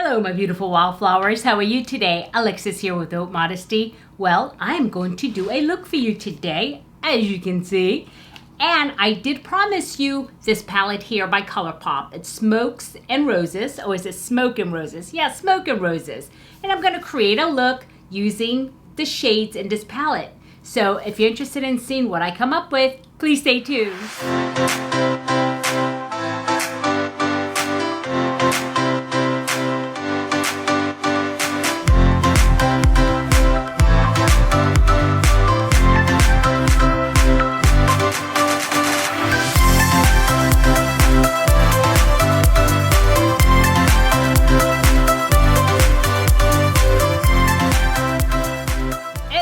Hello, my beautiful wildflowers. How are you today? Alexis here with Haute Modesty. Well, I am going to do a look for you today, as you can see. And I did promise you this palette here by Colourpop. It's Smokes and Roses. Oh, is it Smokenroses? Yeah, Smokenroses. And I'm going to create a look using the shades in this palette. So if you're interested in seeing what I come up with, please stay tuned.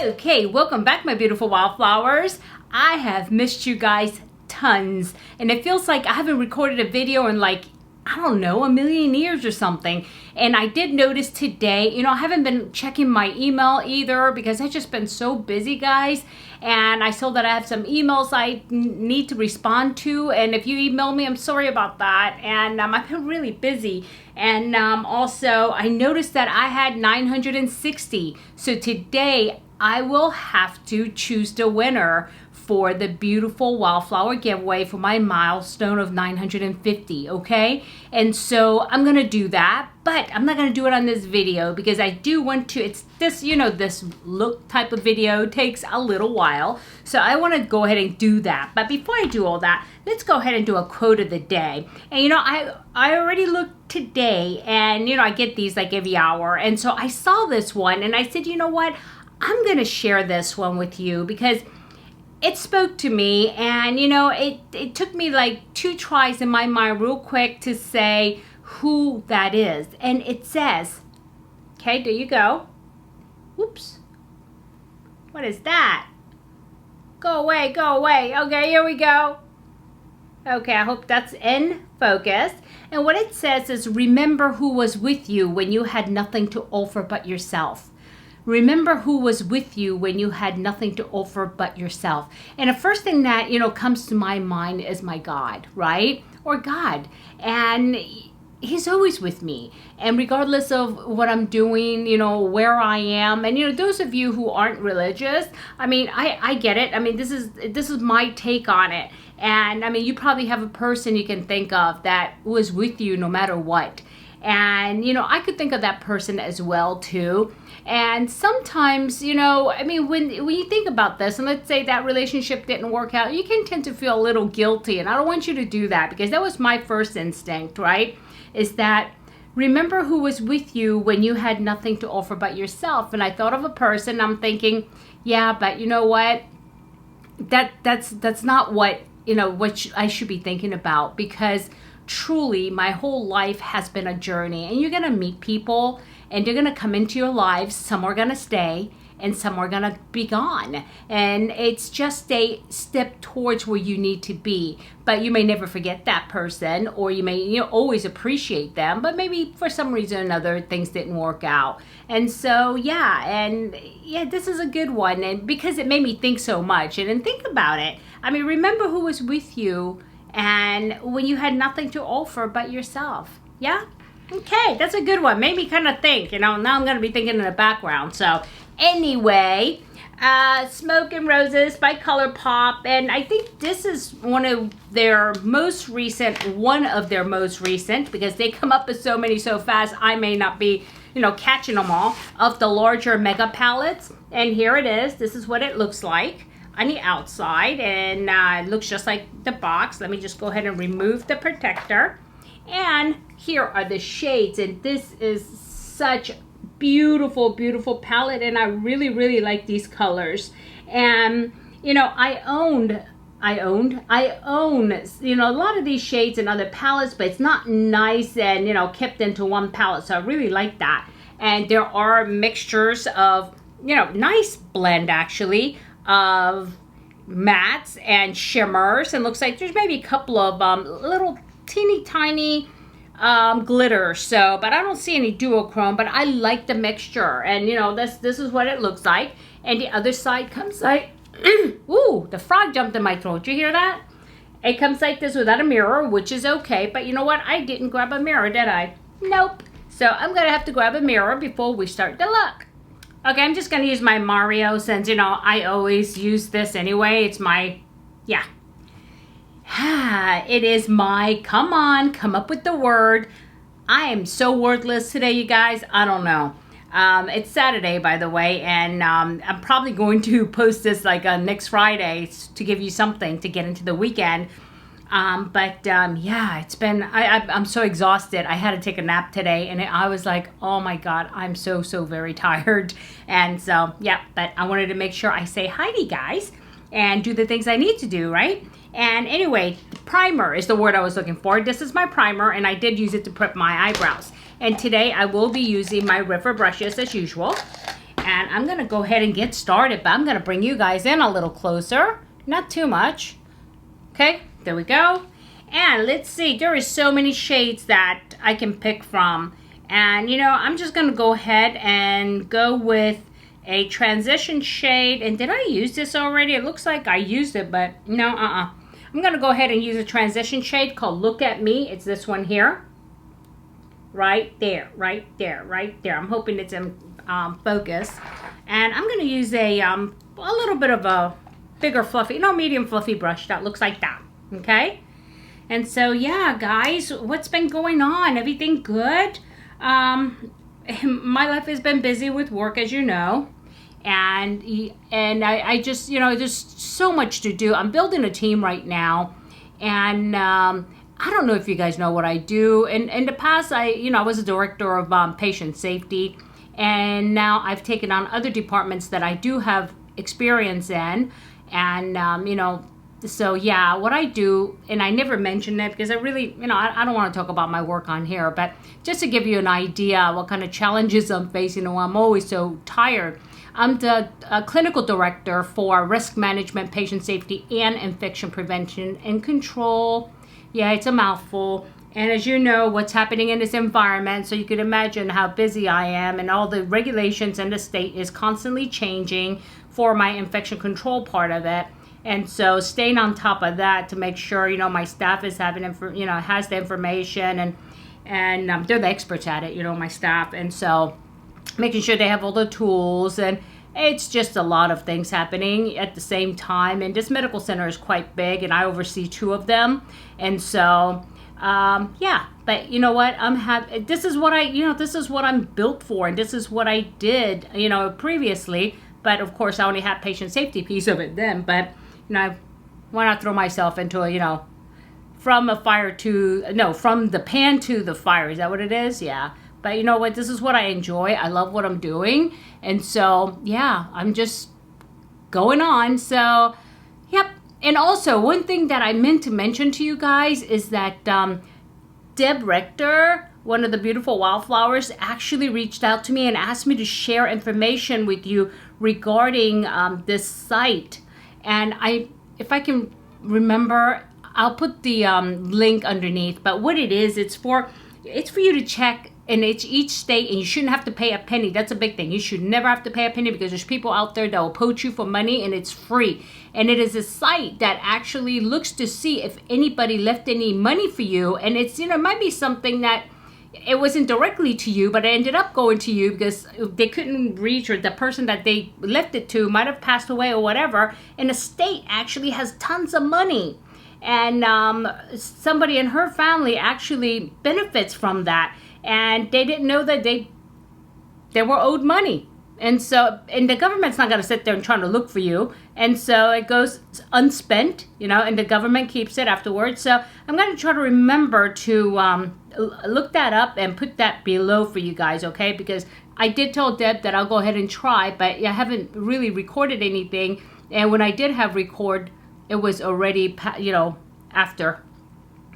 Okay, welcome back, my beautiful wildflowers. I have missed you guys tons, and it feels like I haven't recorded a video in like, I don't know, a million years or something. And I did notice today, I haven't been checking my email either because I've just been so busy, guys. And I saw that I have some emails I need to respond to. And if you email me, I'm sorry about that. And I've been really busy. And also, I noticed that I had 960. So today, I will have to choose the winner for the beautiful wildflower giveaway for my milestone of 950, okay? And so I'm gonna do that, but I'm not gonna do it on this video because I do want to, it's this, this look type of video takes a little while. So I wanna go ahead and do that. But before I do all that, let's go ahead and do a quote of the day. And I already looked today and I get these like every hour. And so I saw this one and I said, you know what? I'm gonna share this one with you because it spoke to me, and it took me like 2 tries in my mind real quick to say who that is. And it says, okay, there you go. Whoops. What is that? Go away, go away. Okay, here we go. Okay, I hope that's in focus. And what it says is, remember who was with you when you had nothing to offer but yourself. Remember who was with you when you had nothing to offer but yourself. And the first thing that, comes to my mind is my God, right? Or God. And He's always with me. And regardless of what I'm doing, where I am. And, those of you who aren't religious, I get it. This is my take on it. And, you probably have a person you can think of that was with you no matter what. And, I could think of that person as well, too. And sometimes, when you think about this, and let's say that relationship didn't work out, you can tend to feel a little guilty. And I don't want you to do that because that was my first instinct, right? Is that remember who was with you when you had nothing to offer but yourself. And I thought of a person, I'm thinking, yeah, but you know what? That's not what, I should be thinking about, because truly my whole life has been a journey, and you're going to meet people and they're going to come into your lives. Some are going to stay and some are going to be gone, and it's just a step towards where you need to be. But you may never forget that person, or you may always appreciate them, but maybe for some reason or another things didn't work out. And so this is a good one, and because it made me think so much and think about it. Remember who was with you and when you had nothing to offer but yourself. Yeah? Okay, that's a good one. Made me kind of think, now I'm going to be thinking in the background. So anyway, Smokenroses by Colourpop. And I think this is one of their most recent, because they come up with so many so fast, I may not be, catching them all, of the larger mega palettes. And here it is. This is what it looks like on the outside, and it looks just like the box. Let me just go ahead and remove the protector. And here are the shades, and this is such beautiful, beautiful palette, and I really, really like these colors. And I own a lot of these shades and other palettes, but it's not nice and kept into one palette, so I really like that. And there are mixtures of nice blend actually of mattes and shimmers, and looks like there's maybe a couple of little teeny tiny glitter. So, but I don't see any duochrome, but I like the mixture, and this is what it looks like. And the other side comes like ooh, the frog jumped in my throat. Did you hear that? It comes like this without a mirror, which is okay, but you know what? I didn't grab a mirror, did I? Nope. So I'm gonna have to grab a mirror before we start the look. Okay, I'm just gonna use my Mario since, you know, I always use this anyway. It's my, yeah. It is my, come on, come up with the word. I am so wordless today, you guys. I don't know. It's Saturday, by the way, and I'm probably going to post this like next Friday to give you something to get into the weekend. Yeah, it's been, I'm so exhausted. I had to take a nap today, and I was like, oh my God, I'm so very tired. And so, yeah, but I wanted to make sure I say hi to you guys and do the things I need to do, right? And anyway, primer is the word I was looking for. This is my primer, and I did use it to prep my eyebrows. And today I will be using my River brushes as usual. And I'm gonna go ahead and get started, but I'm gonna bring you guys in a little closer. Not too much. Okay, there we go. And let's see, there is so many shades that I can pick from. And you know, I'm just gonna go ahead and go with a transition shade. And did I use this already? It looks like I used it, but no, I'm gonna go ahead and use a transition shade called Look at Me. It's this one here. Right there, right there, right there. I'm hoping it's in focus. And I'm gonna use a little bit of a bigger fluffy, medium fluffy brush that looks like that, okay? And so, yeah, guys, what's been going on? Everything good? My life has been busy with work, as you know. And I just, there's so much to do. I'm building a team right now, and I don't know if you guys know what I do. In the past, I was a director of patient safety, and now I've taken on other departments that I do have experience in, and so yeah, what I do, and I never mention it because I really, I don't want to talk about my work on here, but just to give you an idea what kind of challenges I'm facing, and why I'm always so tired. I'm the clinical director for risk management, patient safety, and infection prevention and control. Yeah, it's a mouthful. And as you know, what's happening in this environment, so you can imagine how busy I am, and all the regulations in the state is constantly changing for my infection control part of it. And so staying on top of that to make sure, my staff is having, has the information, and they're the experts at it, my staff. And so making sure they have all the tools, and it's just a lot of things happening at the same time. And this medical center is quite big, and I oversee 2 of them. And so, yeah, but you know what? I'm happy. This is what this is what I'm built for, and this is what I did, previously. But of course, I only had patient safety piece of it then. But why not throw myself into from the pan to the fire? Is that what it is? Yeah. But you know what? This is what I enjoy. I love what I'm doing. And so, yeah, I'm just going on. So, yep. And also, one thing that I meant to mention to you guys is that Deb Rector, one of the beautiful wildflowers, actually reached out to me and asked me to share information with you regarding this site. And if I can remember, I'll put the link underneath. But what it is, it's for you to check. And it's each state, and you shouldn't have to pay a penny. That's a big thing. You should never have to pay a penny, because there's people out there that will poach you for money, and it's free. And it is a site that actually looks to see if anybody left any money for you. And it's, it might be something that it wasn't directly to you, but it ended up going to you because they couldn't reach, or the person that they left it to might have passed away or whatever. And the state actually has tons of money. And somebody in her family actually benefits from that. And they didn't know that they were owed money. And so, and the government's not going to sit there and try to look for you. And so it goes unspent, and the government keeps it afterwards. So I'm going to try to remember to look that up and put that below for you guys, okay? Because I did tell Deb that I'll go ahead and try, but I haven't really recorded anything. And when I did have record, it was already, after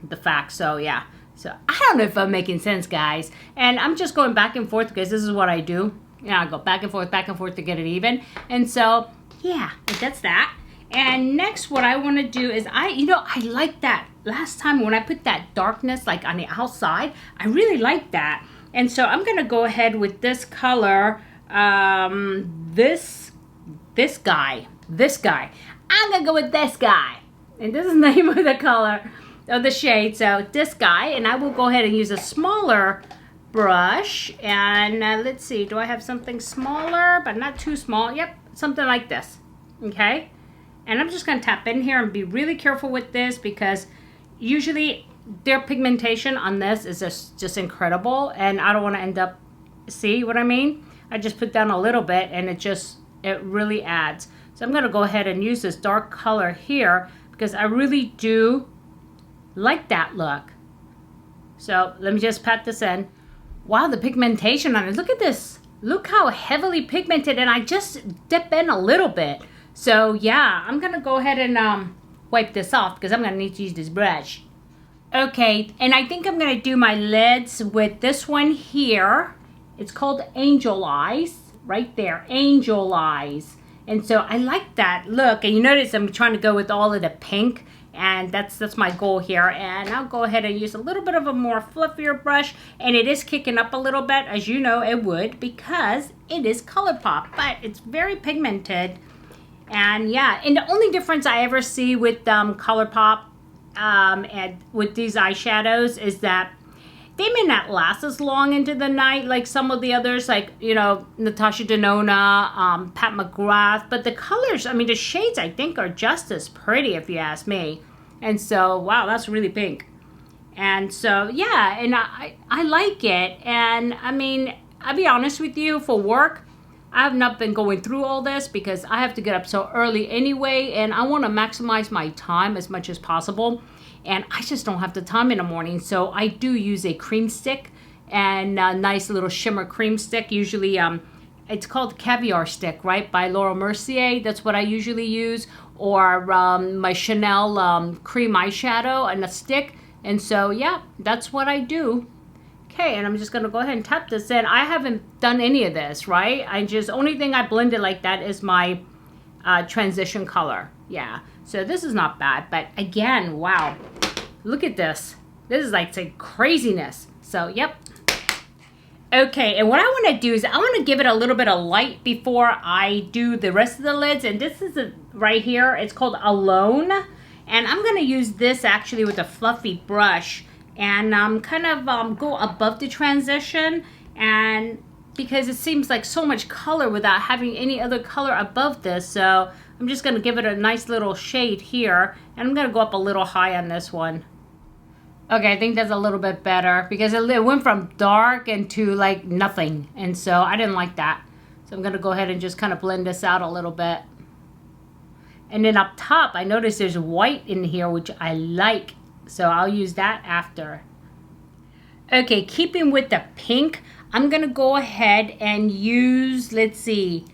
the fact. So, yeah. So I don't know if I'm making sense, guys. And I'm just going back and forth because this is what I do. I go back and forth to get it even. And so, yeah, that's that. And next, what I want to do is I like that. Last time when I put that darkness like on the outside, I really like that. And so I'm going to go ahead with this color, this guy. I'm going to go with this guy. And this is the name of the color. Of the shade, so this guy, and I will go ahead and use a smaller brush, and let's see, do I have something smaller, but not too small? Yep, something like this, okay? And I'm just gonna tap in here and be really careful with this because usually their pigmentation on this is just incredible, and I don't wanna end up, see what I mean? I just put down a little bit and it really adds. So I'm gonna go ahead and use this dark color here because I really do like that look. So let me just pat this in. Wow, the pigmentation on it. Look at this. Look how heavily pigmented, and I just dip in a little bit. So yeah, I'm gonna go ahead and wipe this off because I'm gonna need to use this brush. Okay, and I think I'm gonna do my lids with this one here. It's called Angel Eyes, right there, Angel Eyes. And so I like that look, and you notice I'm trying to go with all of the pink, and that's my goal here. And I'll go ahead and use a little bit of a more fluffier brush, and it is kicking up a little bit, as you know it would, because it is Colourpop, but it's very pigmented. And yeah, and the only difference I ever see with Colourpop and with these eyeshadows is that they may not last as long into the night like some of the others, like, you know, Natasha Denona, Pat McGrath. But the colors, I mean, the shades, I think, are just as pretty, if you ask me. And so, wow, that's really pink. And so, yeah, and I like it. And, I mean, I'll be honest with you, for work, I have not been going through all this because I have to get up so early anyway. And I want to maximize my time as much as possible. And I just don't have the time in the morning, so I do use a cream stick and a nice little shimmer cream stick. Usually, it's called Caviar Stick, right, by Laura Mercier. That's what I usually use, or my Chanel cream eyeshadow and a stick. And so, yeah, that's what I do. Okay, and I'm just gonna go ahead and tap this in. I haven't done any of this, right? Only thing I blended like that is my transition color. Yeah, so this is not bad, but again, wow, look at this. This is like some craziness. So, yep. Okay, and what I want to do is I want to give it a little bit of light before I do the rest of the lids, and this is right here. It's called Alone, and I'm going to use this actually with a fluffy brush and kind of go above the transition, and because it seems like so much color without having any other color above this, so I'm just going to give it a nice little shade here, and I'm going to go up a little high on this one. Okay, I think that's a little bit better because it went from dark into like nothing, and so I didn't like that. So I'm going to go ahead and just kind of blend this out a little bit. And then up top, I notice there's white in here, which I like, so I'll use that after. Okay, keeping with the pink, I'm going to go ahead and use, let's see,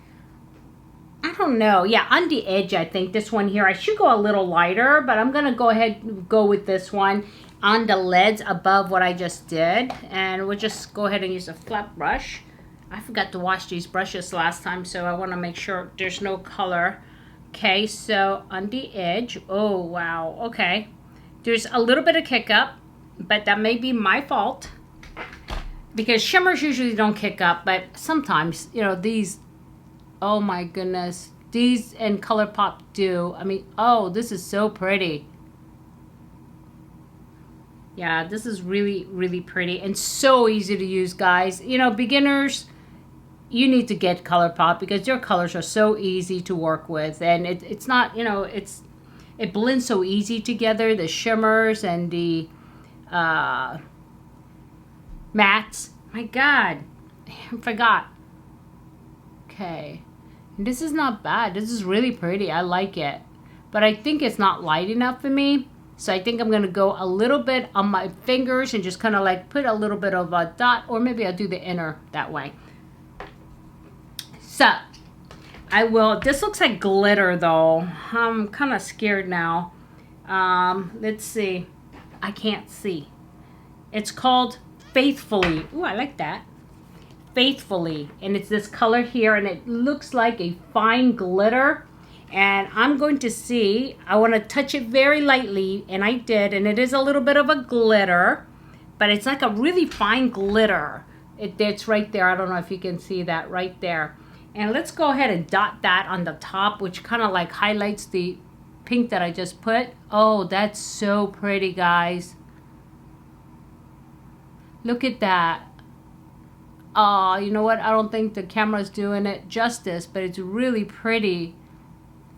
I don't know. Yeah, on the edge, I think this one here. I should go a little lighter, but I'm going to go ahead and go with this one on the lids above what I just did. And we'll just go ahead and use a flat brush. I forgot to wash these brushes last time, so I want to make sure there's no color. Okay, so on the edge. Oh, wow. Okay. There's a little bit of kick up, but that may be my fault because shimmers usually don't kick up, but sometimes, you know, these... Oh my goodness. These and Colourpop do. I mean, oh, this is so pretty. Yeah, this is really, really pretty and so easy to use, guys. You know, beginners, you need to get Colourpop because their colors are so easy to work with. And it's not, you know, it blends so easy together, the shimmers and the mattes. My God, I forgot. Okay. This is not bad. This is really pretty. I like it. But I think it's not light enough for me. So I think I'm going to go a little bit on my fingers and just kind of like put a little bit of a dot. Or maybe I'll do the inner that way. So I will. This looks like glitter though. I'm kind of scared now. Let's see. I can't see. It's called Faithfully. Ooh, I like that. Faithfully, and it's this color here, and it looks like a fine glitter. And I'm going to see, I want to touch it very lightly, and I did, and it is a little bit of a glitter, but it's like a really fine glitter. It's right there. I don't know if you can see that right there. And let's go ahead and dot that on the top, which kind of like highlights the pink that I just put. Oh, that's so pretty, guys. Look at that. You know what? I don't think the camera's doing it justice, but it's really pretty.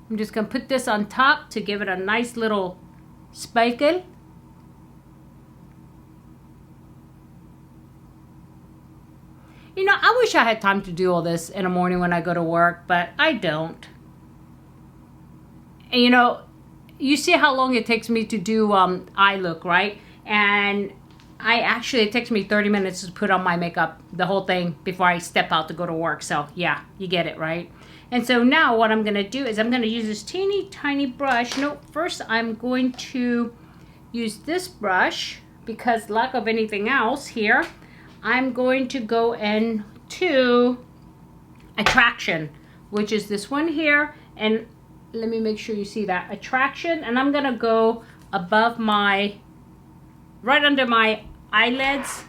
I'm just going to put this on top to give it a nice little sparkle. You know, I wish I had time to do all this in the morning when I go to work, but I don't. And you know, you see how long it takes me to do eye look, right? And it takes me 30 minutes to put on my makeup, the whole thing, before I step out to go to work. So yeah, you get it, right? And so now what I'm gonna do is I'm gonna use this teeny tiny brush. No, first I'm going to use this brush because lack of anything else here, I'm going to go into Attraction, which is this one here. And let me make sure you see that, Attraction. And I'm gonna go above my, right under my eyebrows.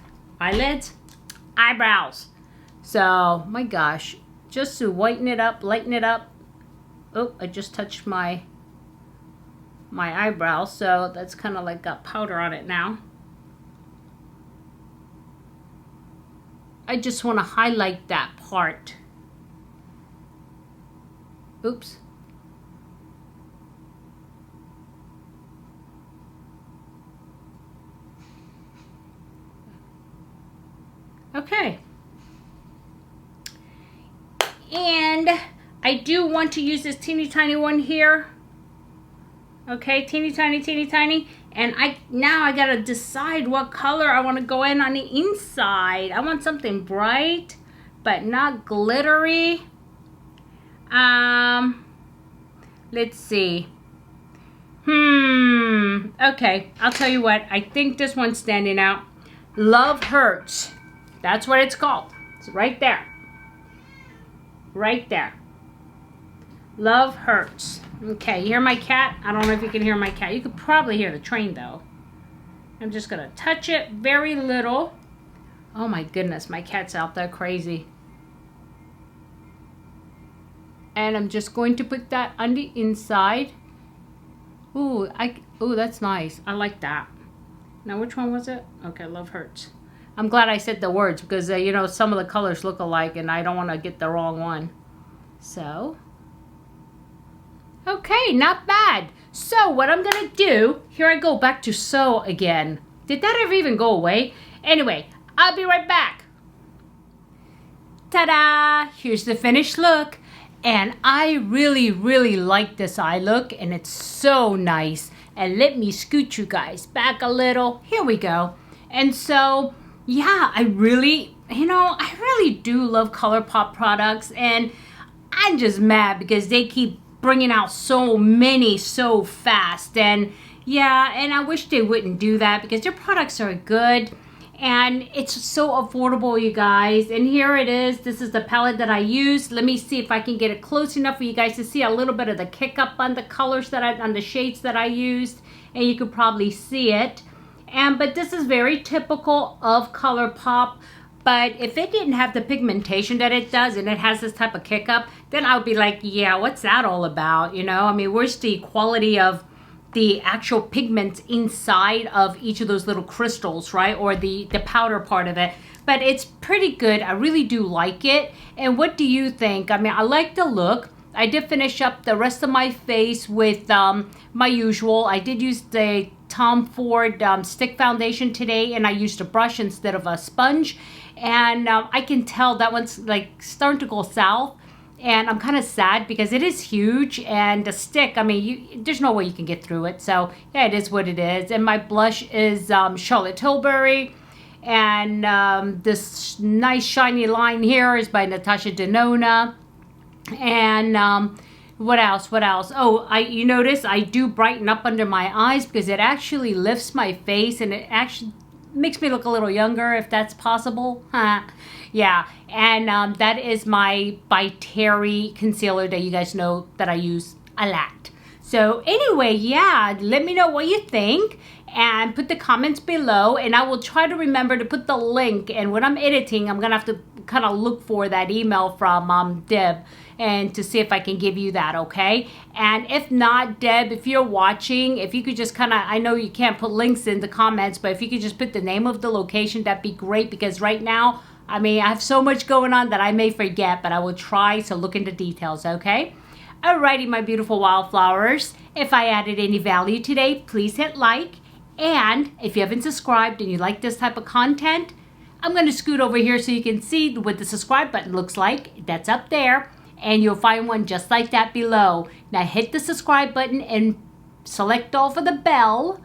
So, my gosh, just to whiten it up, lighten it up. Oh, I just touched my eyebrow, so that's kind of like got powder on it now. I just want to highlight that part. Oops. Okay. And I do want to use this teeny tiny one here. Okay, teeny tiny. And now I gotta decide what color I want to go in on the inside. I want something bright, but not glittery. Let's see. Okay, I'll tell you what. I think this one's standing out. Love Hurts. That's what it's called. It's right there. Right there. Love Hurts. Okay, you hear my cat? I don't know if you can hear my cat. You could probably hear the train though. I'm just gonna touch it very little. Oh my goodness, my cat's out there crazy. And I'm just going to put that on the inside. Ooh, that's nice. I like that. Now, which one was it? Okay, Love Hurts. I'm glad I said the words because, you know, some of the colors look alike and I don't want to get the wrong one. So, okay, not bad. So, what I'm going to do, here I go back to So again. Did that ever even go away? Anyway, I'll be right back. Ta-da! Here's the finished look. And I really, really like this eye look and it's so nice. And let me scoot you guys back a little. Here we go. And so, yeah, I really do love Colourpop products. And I'm just mad because they keep bringing out so many so fast. And yeah, and I wish they wouldn't do that because their products are good. And it's so affordable, you guys. And here it is. This is the palette that I used. Let me see if I can get it close enough for you guys to see a little bit of the kick up on the colors on the shades that I used. And you could probably see it. But this is very typical of Colourpop. But if it didn't have the pigmentation that it does and it has this type of kick up, then I would be like, yeah, what's that all about? You know, I mean, where's the quality of the actual pigments inside of each of those little crystals, right? Or the powder part of it. But it's pretty good. I really do like it. And what do you think? I mean, I like the look. I did finish up the rest of my face with my usual. I did use the Tom Ford stick foundation today, and I used a brush instead of a sponge. And I can tell that one's like starting to go south. And I'm kind of sad because it is huge, and the stick, I mean, there's no way you can get through it. So yeah, it is what it is. And my blush is Charlotte Tilbury. And this nice shiny line here is by Natasha Denona. And what else? Oh, you notice I do brighten up under my eyes because it actually lifts my face and it actually makes me look a little younger if that's possible. Yeah, and that is my by Terry concealer that you guys know that I use a lot. So anyway, yeah, let me know what you think and put the comments below, and I will try to remember to put the link. And when I'm editing, I'm gonna have to kind of look for that email from Deb and to see if I can give you that, okay? And if not, Deb, if you're watching, if you could just kind of, I know you can't put links in the comments, but if you could just put the name of the location, that'd be great, because right now I mean, I have so much going on that I may forget, but I will try to look into details, okay? Alrighty, my beautiful wildflowers. If I added any value today, please hit like. And if you haven't subscribed and you like this type of content, I'm going to scoot over here so you can see what the subscribe button looks like. That's up there. And you'll find one just like that below. Now hit the subscribe button and select all for the bell.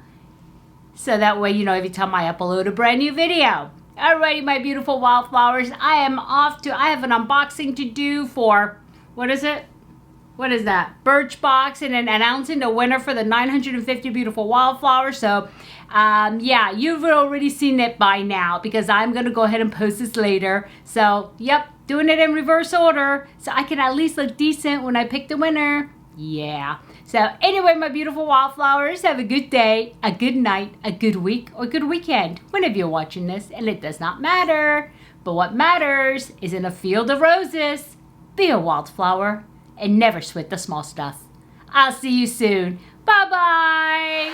So that way you know every time I upload a brand new video. Alrighty, my beautiful wildflowers. I have an unboxing to do for, what is it? What is that? Birchbox, and then announcing the winner for the 950 beautiful wildflowers. So, yeah, you've already seen it by now because I'm going to go ahead and post this later. So, yep, doing it in reverse order so I can at least look decent when I pick the winner. Yeah. So, anyway, my beautiful wildflowers, have a good day, a good night, a good week, or a good weekend whenever you're watching this. And it does not matter. But what matters is in a field of roses, be a wildflower. And never sweat the small stuff. I'll see you soon. Bye-bye.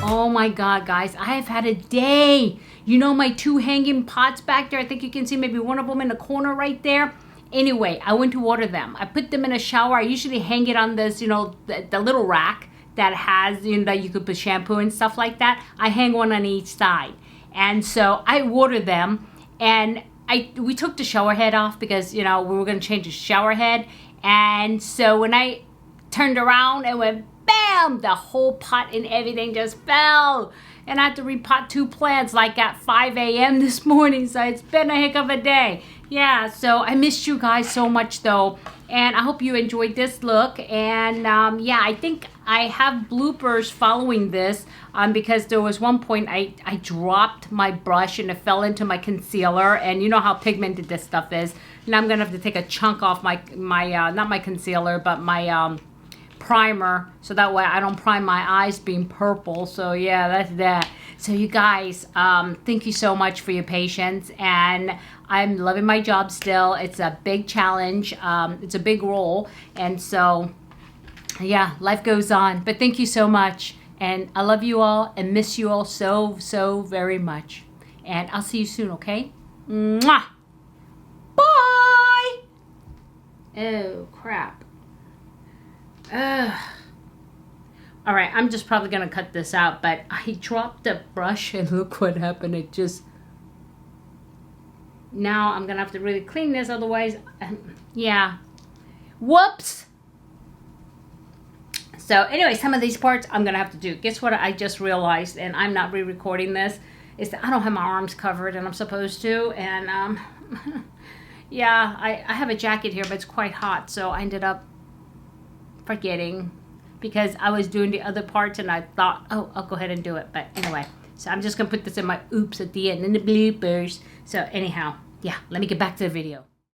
Oh my God, guys, I have had a day. You know my two hanging pots back there? I think you can see maybe one of them in the corner right there. Anyway, I went to water them. I put them in a shower. I usually hang it on this, you know, the little rack that has, you know, that you could put shampoo and stuff like that. I hang one on each side. And so I watered them, and we took the shower head off because, you know, we were going to change the shower head. And so when I turned around and went, bam, the whole pot and everything just fell. And I had to repot 2 plants like at 5 a.m. this morning. So it's been a heck of a day. Yeah, so I missed you guys so much though. And I hope you enjoyed this look. And yeah, I think I have bloopers following this because there was one point I dropped my brush and it fell into my concealer. And you know how pigmented this stuff is. And I'm going to have to take a chunk off my not my concealer, but my primer, so that way I don't prime my eyes being purple. So yeah, that's that. So you guys, thank you so much for your patience, and I'm loving my job still. It's a big challenge. It's a big role, and so yeah, life goes on. But thank you so much, and I love you all and miss you all so very much. And I'll see you soon, okay? Mwah! Bye! Oh crap. All right, I'm just probably gonna cut this out, but I dropped the brush and look what happened. It just, now I'm gonna have to really clean this, otherwise, yeah, whoops. So anyway, some of these parts I'm gonna have to do. Guess what I just realized, and I'm not re-recording this, is that I don't have my arms covered, and I'm supposed to, and yeah, I have a jacket here, but it's quite hot, so I ended up forgetting because I was doing the other parts and I thought, oh, I'll go ahead and do it. But anyway, so I'm just gonna put this in my oops at the end and the bloopers. So anyhow, yeah, let me get back to the video.